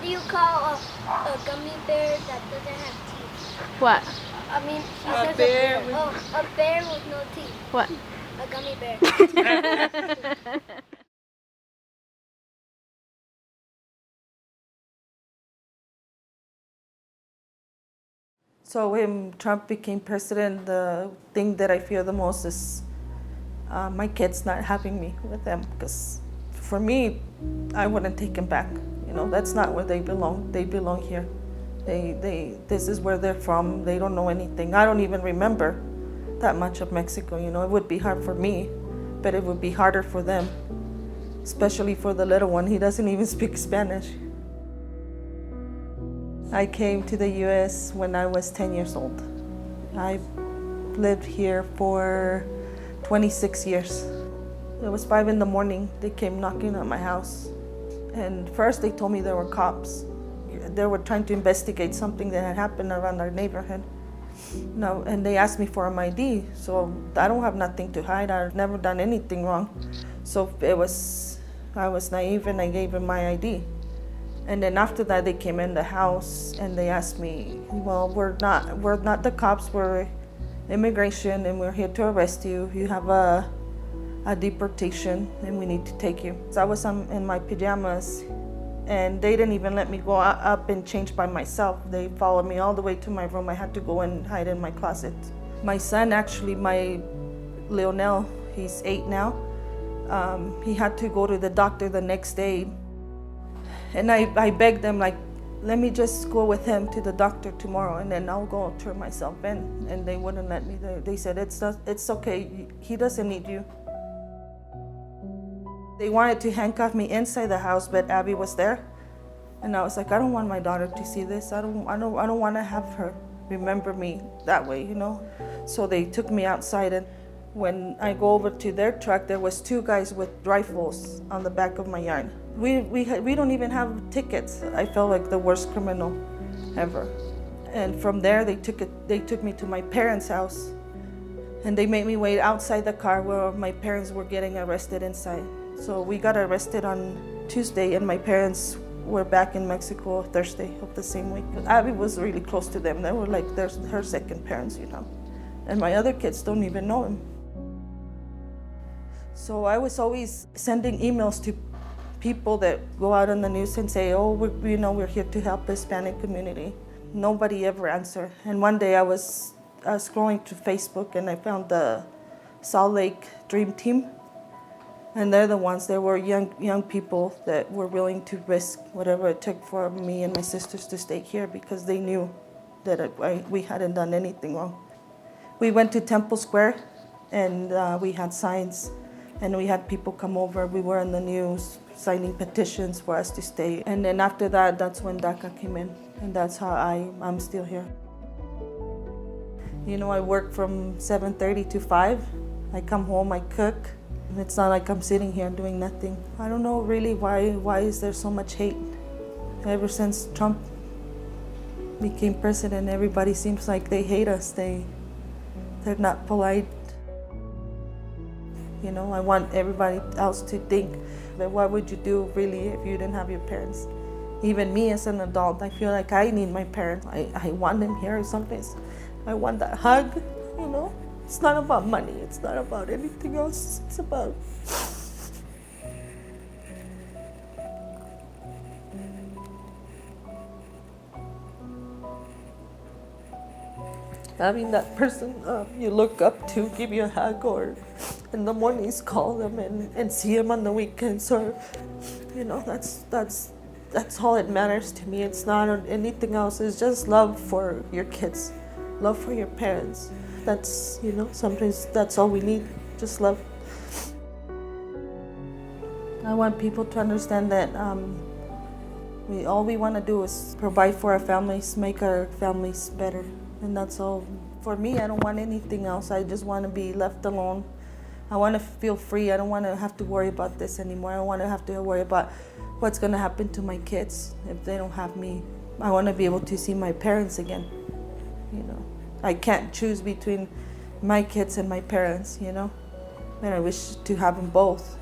What do you call a gummy bear that doesn't have teeth? What? I mean, he A says bear a bear. with- Oh, a bear with no teeth. What? A gummy bear. So when Trump became president, the thing that I fear the most is my kids not having me with them. Because for me, I wouldn't take them back. You know, that's not where they belong. They belong here. This is where they're from. They don't know anything. I don't even remember that much of Mexico. You know, it would be hard for me, but it would be harder for them, especially for the little one. He doesn't even speak Spanish. I came to the U.S. when I was 10 years old. I lived here for 26 years. It was 5 in the morning. They came knocking at my house. And first they told me there were cops. They were trying to investigate something that had happened around our neighborhood. No, and they asked me for an ID. So I don't have nothing to hide. I've never done anything wrong. So I was naive and I gave them my ID. And then after that, they came in the house and they asked me, well, we're not the cops, we're immigration and we're here to arrest you. You have a deportation and we need to take you. So I was in my pajamas and they didn't even let me go up and change by myself. They followed me all the way to my room. I had to go and hide in my closet. My son, actually, my Leonel, he's 8 now. He had to go to the doctor the next day. And I begged them, like, let me just go with him to the doctor tomorrow and then I'll go turn myself in. And they wouldn't let me. They said, it's okay, he doesn't need you. They wanted to handcuff me inside the house, but Abby was there. And I was like, I don't want my daughter to see this. I don't want to have her remember me that way, you know? So they took me outside, and when I go over to their truck, there was 2 guys with rifles on the back of my yard. We don't even have tickets. I felt like the worst criminal ever. And from there, they took me to my parents' house, and they made me wait outside the car where my parents were getting arrested inside. So we got arrested on Tuesday, and my parents were back in Mexico Thursday of the same week. Abby was really close to them. They were like her second parents, you know. And my other kids don't even know him. So I was always sending emails to people that go out on the news and say, oh, we're here to help the Hispanic community. Nobody ever answered. And one day I was scrolling through Facebook and I found the Salt Lake Dream Team. And they're the ones that were young people that were willing to risk whatever it took for me and my sisters to stay here because they knew that we hadn't done anything wrong. We went to Temple Square and we had signs and we had people come over. We were in the news signing petitions for us to stay. And then after that, that's when DACA came in. And that's how I'm still here. You know, I work from 7:30 to 5. I come home, I cook. It's not like I'm sitting here doing nothing. I don't know really why is there so much hate. Ever since Trump became president, everybody seems like they hate us. They're not polite. You know, I want everybody else to think that what would you do really if you didn't have your parents? Even me as an adult, I feel like I need my parents. I want them here sometimes. I want that hug, you know? It's not about money. It's not about anything else. It's about having that person you look up to give you a hug, or in the mornings call them and see them on the weekends, or you know, that's all that matters to me. It's not anything else. It's just love for your kids, love for your parents. That's, you know, sometimes that's all we need, just love. I want people to understand that all we want to do is provide for our families, make our families better, and that's all. For me, I don't want anything else. I just want to be left alone. I want to feel free. I don't want to have to worry about this anymore. I don't want to have to worry about what's going to happen to my kids if they don't have me. I want to be able to see my parents again, you know. I can't choose between my kids and my parents, you know, and I wish to have them both.